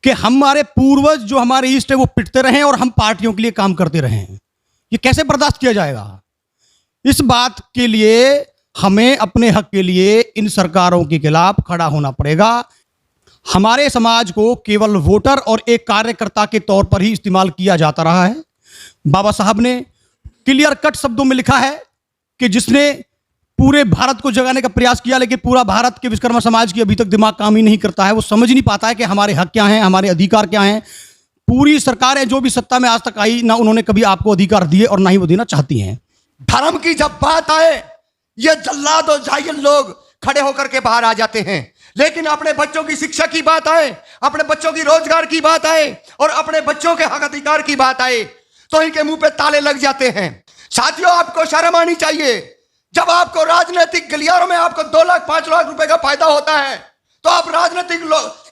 कि हमारे पूर्वज जो हमारे ईस्ट है वो पिटते रहे और हम पार्टियों के लिए काम करते रहे। ये कैसे बर्दाश्त किया जाएगा? इस बात के लिए हमें अपने हक के लिए इन सरकारों के खिलाफ खड़ा होना पड़ेगा। हमारे समाज को केवल वोटर और एक कार्यकर्ता के तौर पर ही इस्तेमाल किया जाता रहा है। बाबा साहब ने क्लियर कट शब्दों में लिखा है कि जिसने पूरे भारत को जगाने का प्रयास किया, लेकिन पूरा भारत के विश्वकर्मा समाज की अभी तक दिमाग काम ही नहीं करता है। वो समझ नहीं पाता है कि हमारे हक क्या हैं, हमारे अधिकार क्या हैं। पूरी सरकारें जो भी सत्ता में आज तक आई, ना उन्होंने कभी आपको अधिकार दिए और ना ही वो देना चाहती हैं। धर्म की जब बात आए, ये जल्लाद और जाहिल लोग खड़े होकर के बाहर आ जाते हैं, लेकिन अपने बच्चों की शिक्षा की बात आए, अपने बच्चों की रोजगार की बात आए और अपने बच्चों के हक अधिकार की बात आए तो इनके मुंह पे ताले लग जाते हैं। साथियों, आपको शर्म आनी चाहिए। जब आपको राजनीतिक गलियारों में आपको 2 लाख 5 लाख रुपए का फायदा होता है तो आप राजनीतिक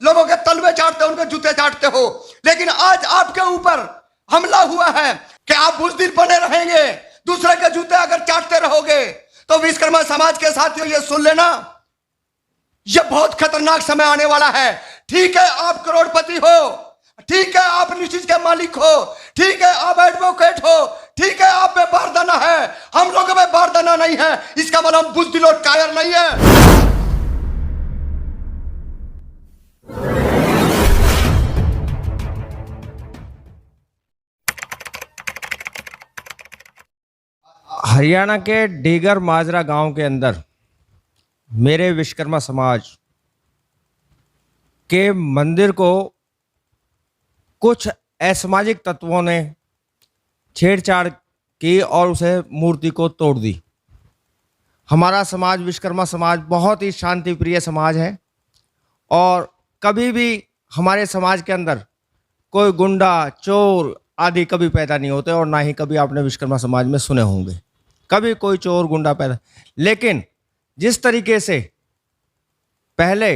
लोगों के तलवे चाटते हो, उनके जूते चाटते हो। लेकिन आज आपके ऊपर हमला हुआ है कि आप बुज़दिल बने रहेंगे, दूसरे के जूते अगर चाटते रहोगे तो विश्वकर्मा समाज के साथियों ये सुन लेना, ये बहुत खतरनाक समय आने वाला है। ठीक है, आप करोड़पति हो, ठीक है आप निश्चित के मालिक हो, ठीक है आप एडवोकेट हो, ठीक है आप में बारदाना है, हम लोगों में बारदाना नहीं है। इसका मतलब हम बुज़दिल और कायर नहीं है। हरियाणा के डीगर माजरा गांव के अंदर मेरे विश्वकर्मा समाज के मंदिर को कुछ असामाजिक तत्वों ने छेड़छाड़ की और उसे मूर्ति को तोड़ दी। हमारा समाज विश्वकर्मा समाज बहुत ही शांति प्रिय समाज है और कभी भी हमारे समाज के अंदर कोई गुंडा चोर आदि कभी पैदा नहीं होते और ना ही कभी आपने विश्वकर्मा समाज में सुने होंगे कभी कोई चोर गुंडा पैदा। लेकिन जिस तरीके से पहले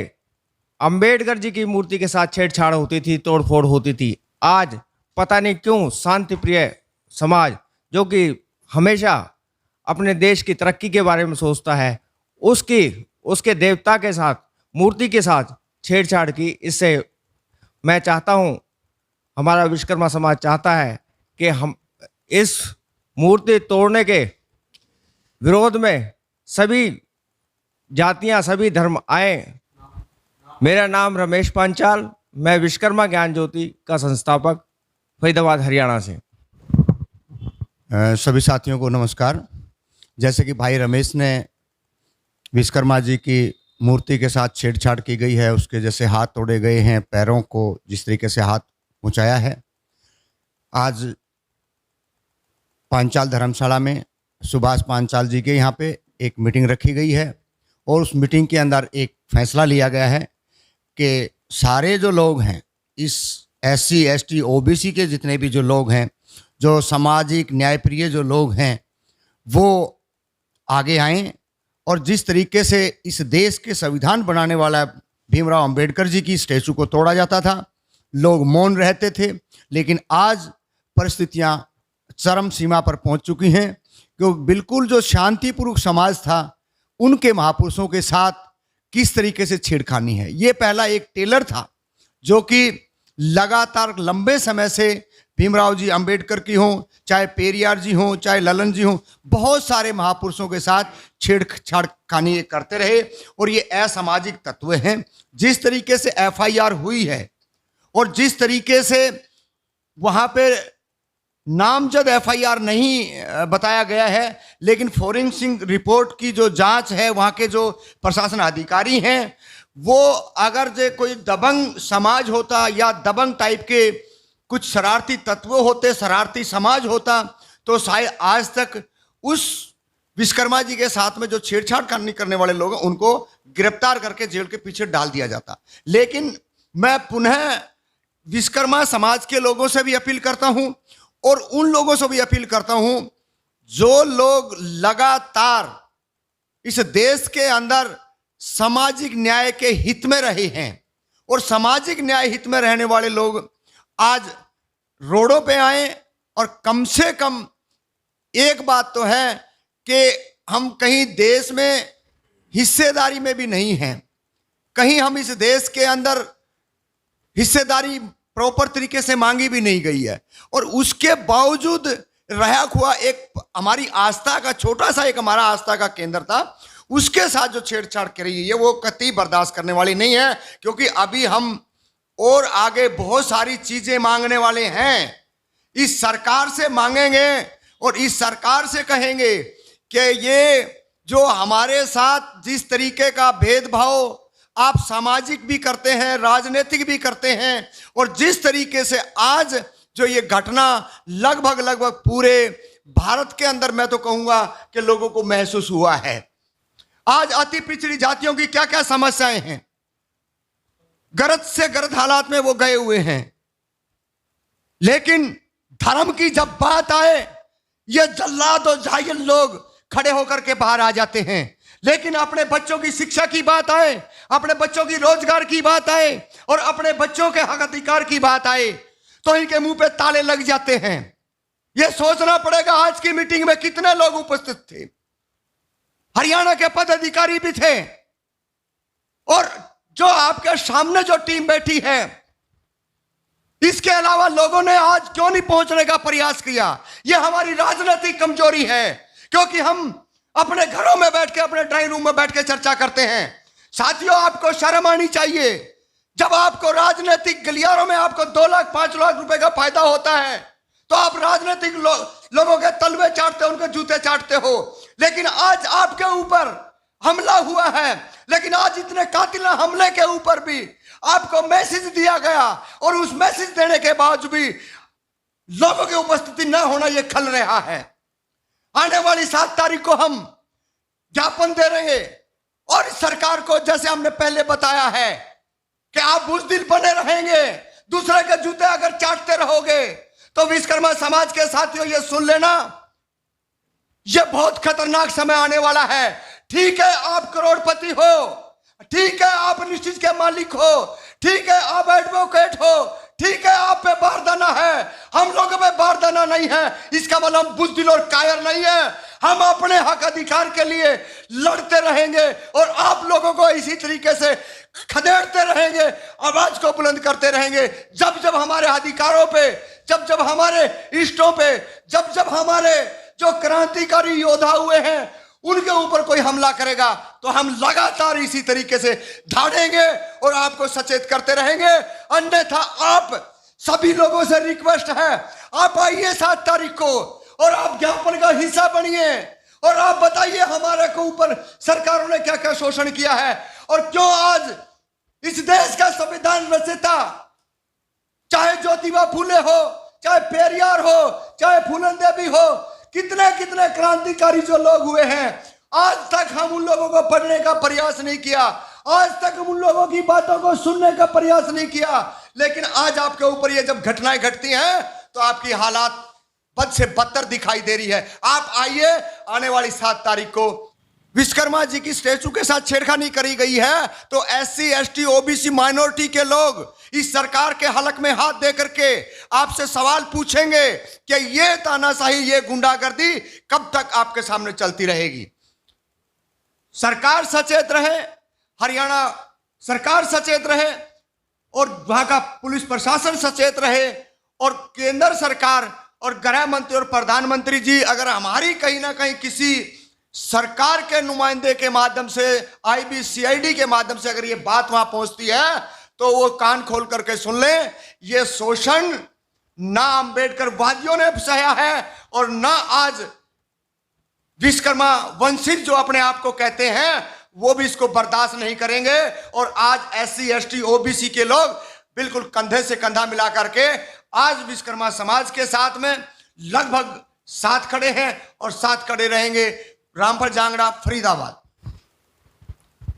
अंबेडकर जी की मूर्ति के साथ छेड़छाड़ होती थी, तोड़फोड़ होती थी, आज पता नहीं क्यों शांति प्रिय समाज जो कि हमेशा अपने देश की तरक्की के बारे में सोचता है, उसके देवता के साथ, मूर्ति के साथ छेड़छाड़ की। इससे मैं चाहता हूं, हमारा विश्वकर्मा समाज चाहता है कि हम इस मूर्ति तोड़ने के विरोध में सभी जातियां, सभी धर्म आए। मेरा नाम रमेश पांचाल, मैं विश्वकर्मा ज्ञान ज्योति का संस्थापक, फरीदाबाद हरियाणा से। सभी साथियों को नमस्कार। जैसे कि भाई रमेश ने विश्वकर्मा जी की मूर्ति के साथ छेड़छाड़ की गई है, उसके जैसे हाथ तोड़े गए हैं, पैरों को जिस तरीके से हाथ पहुँचाया है, आज पांचाल धर्मशाला में सुभाष पांचाल जी के यहाँ पे एक मीटिंग रखी गई है और उस मीटिंग के अंदर एक फैसला लिया गया है कि सारे जो लोग हैं, इस SC ST OBC के जितने भी जो लोग हैं, जो सामाजिक न्यायप्रिय जो लोग हैं, वो आगे आएं और जिस तरीके से इस देश के संविधान बनाने वाला भीमराव अंबेडकर जी की स्टैचू को तोड़ा जाता था, लोग मौन रहते थे, लेकिन आज परिस्थितियां चरम सीमा पर पहुंच चुकी हैं कि बिल्कुल जो शांतिपूर्वक समाज था, उनके महापुरुषों के साथ किस तरीके से छेड़खानी है। ये पहला एक टेलर था जो कि लगातार लंबे समय से भीमराव जी अंबेडकर की हों, चाहे पेरियार जी हों, चाहे ललन जी हों, बहुत सारे महापुरुषों के साथ छेड़छाड़खानी करते रहे और ये असामाजिक तत्व हैं। जिस तरीके से FIR हुई है और जिस तरीके से वहाँ पे नामजद FIR नहीं बताया गया है, लेकिन फॉरेंसिक रिपोर्ट की जो जांच है, वहाँ के जो प्रशासन अधिकारी हैं, वो अगर जो कोई दबंग समाज होता या दबंग टाइप के कुछ शरारती तत्व होते, शरारती समाज होता, तो शायद आज तक उस विश्वकर्मा जी के साथ में जो छेड़छाड़ करने वाले लोग हैं, उनको गिरफ्तार करके जेल के पीछे डाल दिया जाता। लेकिन मैं पुनः विश्वकर्मा समाज के लोगों से भी अपील करता हूं और उन लोगों से भी अपील करता हूं जो लोग लगातार इस देश के अंदर सामाजिक न्याय के हित में रहे हैं और सामाजिक न्याय हित में रहने वाले लोग आज रोडों पे आए। और कम से कम एक बात तो है कि हम कहीं देश में हिस्सेदारी में भी नहीं हैं, कहीं हम इस देश के अंदर हिस्सेदारी प्रॉपर तरीके से मांगी भी नहीं गई है, और उसके बावजूद रहा हुआ एक हमारी आस्था का छोटा सा एक हमारा आस्था का केंद्र था, उसके साथ जो छेड़छाड़ करी है वो कतई बर्दाश्त करने वाली नहीं है। क्योंकि अभी हम और आगे बहुत सारी चीजें मांगने वाले हैं, इस सरकार से मांगेंगे और इस सरकार से कहेंगे कि ये जो हमारे साथ जिस तरीके का भेदभाव आप सामाजिक भी करते हैं, राजनीतिक भी करते हैं, और जिस तरीके से आज जो ये घटना लगभग पूरे भारत के अंदर मैं तो कहूंगा कि लोगों को महसूस हुआ है। आज अति पिछड़ी जातियों की क्या क्या समस्याएं हैं, गरज से गरज हालात में वो गए हुए हैं। लेकिन धर्म की जब बात आए, ये जल्लाद और जाहिल लोग खड़े होकर के बाहर आ जाते हैं। लेकिन अपने बच्चों की शिक्षा की बात आए, अपने बच्चों की रोजगार की बात आए और अपने बच्चों के हक अधिकार की बात आए तो इनके मुंह पे ताले लग जाते हैं। यह सोचना पड़ेगा आज की मीटिंग में कितने लोग उपस्थित थे। हरियाणा के पदाधिकारी भी थे, और जो आपके सामने जो टीम बैठी है, इसके अलावा लोगों ने आज क्यों नहीं पहुंचने का प्रयास किया? यह हमारी राजनीतिक कमजोरी है, क्योंकि हम अपने घरों में बैठ के, अपने ड्राइंग रूम में बैठ के चर्चा करते हैं। साथियों, आपको शर्म आनी चाहिए। जब आपको राजनीतिक गलियारों में आपको 2 लाख 5 लाख रुपए का फायदा होता है तो आप राजनीतिक लोगों के तलवे चाटते हो, उनके जूते चाटते हो। लेकिन आज आपके ऊपर हमला हुआ है, लेकिन आज इतने कातिल हमले के ऊपर भी आपको मैसेज दिया गया, और उस मैसेज देने के बावजूद भी लोगों की उपस्थिति न होना यह खल रहा है। आने वाली 7 तारीख को हम ज्ञापन दे रहे हैं, और सरकार को जैसे हमने पहले बताया है कि आप बुज़दिल बने रहेंगे, दूसरे के जूते अगर चाटते रहोगे तो विश्वकर्मा समाज के साथियों ये सुन लेना, ये बहुत खतरनाक समय आने वाला है। ठीक है, आप करोड़पति हो, ठीक है आप निश्चित के मालिक हो, ठीक है आप एडवोकेट हो, ठीक है आप पे बारदाना है, हम लोगों पे बारदाना नहीं है। इसका मतलब हम बुज़दिल और कायर नहीं है। हम अपने हक अधिकार के लिए लड़ते रहेंगे और आप लोगों को इसी तरीके से खदेड़ते रहेंगे, आवाज को बुलंद करते रहेंगे। जब जब हमारे अधिकारों पे, जब जब हमारे इष्टों पे, जब जब हमारे जो क्रांतिकारी योद्धा हुए हैं उनके ऊपर कोई हमला करेगा तो हम लगातार इसी तरीके से धाड़ेंगे और आपको सचेत करते रहेंगे। अन्यथा आप सभी लोगों से रिक्वेस्ट है, आप आइए 7 तारीख को और आप ज्ञापन का हिस्सा बनिए और आप बताइए हमारे को ऊपर सरकारों ने क्या क्या शोषण किया है और क्यों आज इस देश का संविधान रचयिता, चाहे ज्योतिबा फूले हो, चाहे पेरियार हो, चाहे फूलन देवी हो, कितने कितने क्रांतिकारी जो लोग हुए हैं, आज तक हम उन लोगों को पढ़ने का प्रयास नहीं किया, आज तक हम उन लोगों की बातों को सुनने का प्रयास नहीं किया। लेकिन आज आपके ऊपर ये जब घटनाएं घटती हैं तो आपकी हालात बद से बदतर दिखाई दे रही है। आप आइए, आने वाली 7 तारीख को विश्वकर्मा जी की स्टैचू के साथ छेड़खानी करी गई है तो SC ST OBC माइनॉरिटी के लोग इस सरकार के हलक में हाथ दे करके आपसे सवाल पूछेंगे कि ये तानाशाही, ये गुंडागर्दी कब तक आपके सामने चलती रहेगी। सरकार सचेत रहे, हरियाणा सरकार सचेत रहे और वहां का पुलिस प्रशासन सचेत रहे और केंद्र सरकार और गृह मंत्री और प्रधानमंत्री जी अगर हमारी कहीं ना कहीं किसी सरकार के नुमाइंदे के माध्यम से, IB CID के माध्यम से अगर ये बात वहां पहुंचती है तो वो कान खोल करके सुन लें। ये शोषण ना अंबेडकर वादियों ने सहा है और ना आज विश्वकर्मा वंशित जो अपने आप को कहते हैं वो भी इसको बर्दाश्त नहीं करेंगे। और आज SC ST OBC के लोग बिल्कुल कंधे से कंधा मिला करके आज विश्वकर्मा समाज के साथ में लगभग साथ खड़े हैं और साथ खड़े रहेंगे। रामफल जांगड़ा, फरीदाबाद।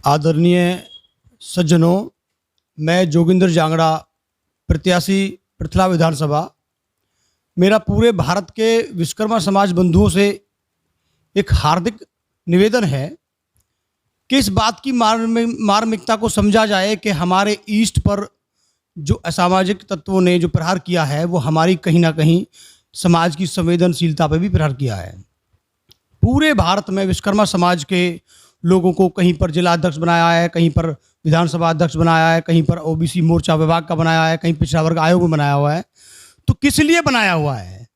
आदरणीय सज्जनों, मैं जोगिंदर जांगड़ा, प्रत्याशी पृथला विधानसभा। मेरा पूरे भारत के विश्वकर्मा समाज बंधुओं से एक हार्दिक निवेदन है कि इस बात की मार्मिकता को समझा जाए कि हमारे ईस्ट पर जो असामाजिक तत्वों ने जो प्रहार किया है वो हमारी कहीं ना कहीं समाज की संवेदनशीलता पर भी प्रहार किया है। पूरे भारत में विश्वकर्मा समाज के लोगों को कहीं पर जिला अध्यक्ष बनाया है, कहीं पर विधानसभा अध्यक्ष बनाया है, कहीं पर ओबीसी मोर्चा विभाग का बनाया है, कहीं पिछड़ा वर्ग आयोग में बनाया हुआ है। तो किस लिए बनाया हुआ है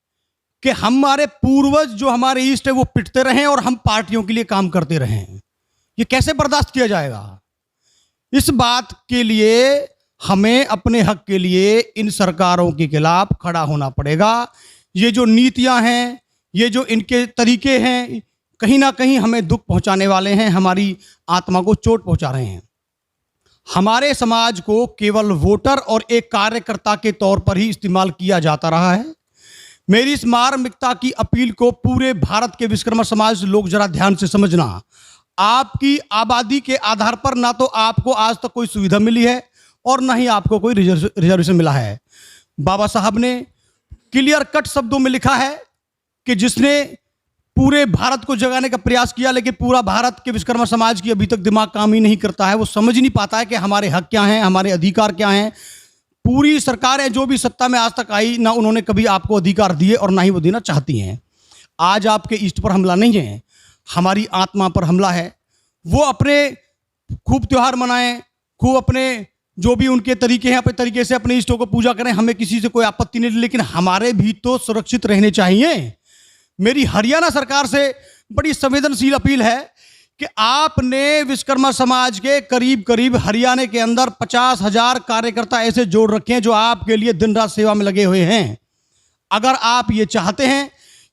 कि हमारे पूर्वज जो हमारे ईस्ट है वो पिटते रहें और हम पार्टियों के लिए काम करते रहें। ये कैसे बर्दाश्त किया जाएगा? इस बात के लिए हमें अपने हक के लिए इन सरकारों के खिलाफ खड़ा होना पड़ेगा। ये जो नीतियां हैं, ये जो इनके तरीके हैं, कहीं ना कहीं हमें दुख पहुंचाने वाले हैं, हमारी आत्मा को चोट पहुंचा रहे हैं। हमारे समाज को केवल वोटर और एक कार्यकर्ता के तौर पर ही इस्तेमाल किया जाता रहा है। मेरी इस मार्मिकता की अपील को पूरे भारत के विश्वकर्मा समाज लोग जरा ध्यान से समझना। आपकी आबादी के आधार पर ना तो आपको आज तक कोई सुविधा मिली है और ना ही आपको कोई रिजर्वेशन मिला है। बाबा साहब ने क्लियर कट शब्दों में लिखा है कि जिसने पूरे भारत को जगाने का प्रयास किया, लेकिन पूरा भारत के विश्वकर्मा समाज की अभी तक दिमाग काम ही नहीं करता है। वो समझ नहीं पाता है कि हमारे हक क्या हैं, हमारे अधिकार क्या हैं। पूरी सरकारें जो भी सत्ता में आज तक आई, ना उन्होंने कभी आपको अधिकार दिए और ना ही वो देना चाहती हैं। आज आपके ईस्ट पर हमला नहीं है, हमारी आत्मा पर हमला है। वो अपने खूब त्यौहार मनाएं, खूब अपने जो भी उनके तरीके हैं अपने तरीके से अपने इष्टों को पूजा करें, हमें किसी से कोई आपत्ति नहीं, लेकिन हमारे भी तो सुरक्षित रहने चाहिए। मेरी हरियाणा सरकार से बड़ी संवेदनशील अपील है कि आपने विश्वकर्मा समाज के करीब करीब हरियाणा के अंदर 50,000 कार्यकर्ता ऐसे जोड़ रखे हैं जो आपके लिए दिन रात सेवा में लगे हुए हैं। अगर आप ये चाहते हैं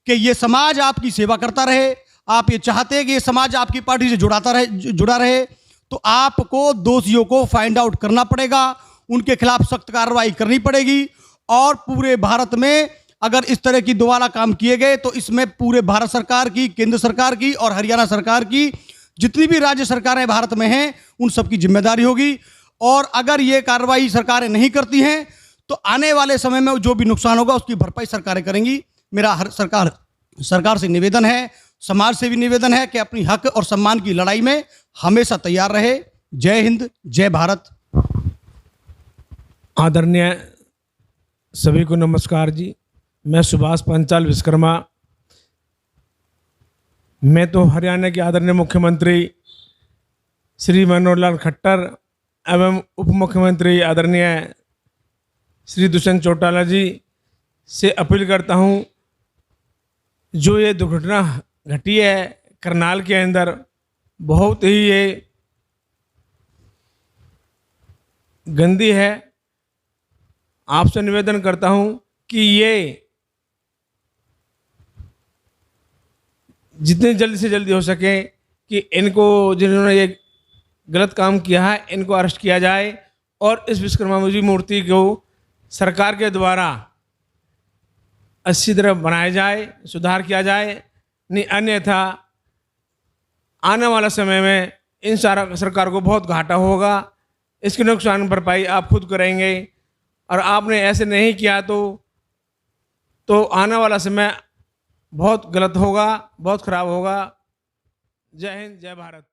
कि ये समाज आपकी सेवा करता रहे, आप ये चाहते हैं कि ये समाज आपकी पार्टी से जुड़ा रहे, तो आपको दोषियों को फाइंड आउट करना पड़ेगा, उनके खिलाफ सख्त कार्रवाई करनी पड़ेगी। और पूरे भारत में अगर इस तरह की दोबारा काम किए गए तो इसमें पूरे भारत सरकार की, केंद्र सरकार की और हरियाणा सरकार की, जितनी भी राज्य सरकारें भारत में हैं, उन सबकी जिम्मेदारी होगी। और अगर ये कार्रवाई सरकारें नहीं करती हैं तो आने वाले समय में जो भी नुकसान होगा उसकी भरपाई सरकारें करेंगी। मेरा सरकार से निवेदन है, समाज से भी निवेदन है कि अपनी हक और सम्मान की लड़ाई में हमेशा तैयार रहे। जय हिंद, जय भारत। आदरणीय सभी को नमस्कार जी। मैं सुभाष पंचाल विश्वकर्मा। मैं तो हरियाणा के आदरणीय मुख्यमंत्री श्री मनोहर लाल खट्टर एवं उप मुख्यमंत्री आदरणीय श्री दुष्यंत चौटाला जी से अपील करता हूं, जो ये दुर्घटना घटी है करनाल के अंदर, बहुत ही ये गंदी है। आपसे निवेदन करता हूं कि ये जितनी जल्दी से जल्दी हो सके कि इनको, जिन्होंने ये गलत काम किया है, इनको अरेस्ट किया जाए और इस विश्वकर्मा जी मूर्ति को सरकार के द्वारा अच्छी तरह बनाया जाए, सुधार किया जाए। नहीं अन्यथा आने वाला समय में इन सरकार को बहुत घाटा होगा। इसके नुकसान भरपाई आप खुद करेंगे और आपने ऐसे नहीं किया तो आने वाला समय बहुत गलत होगा, बहुत खराब होगा। जय हिंद, जय भारत।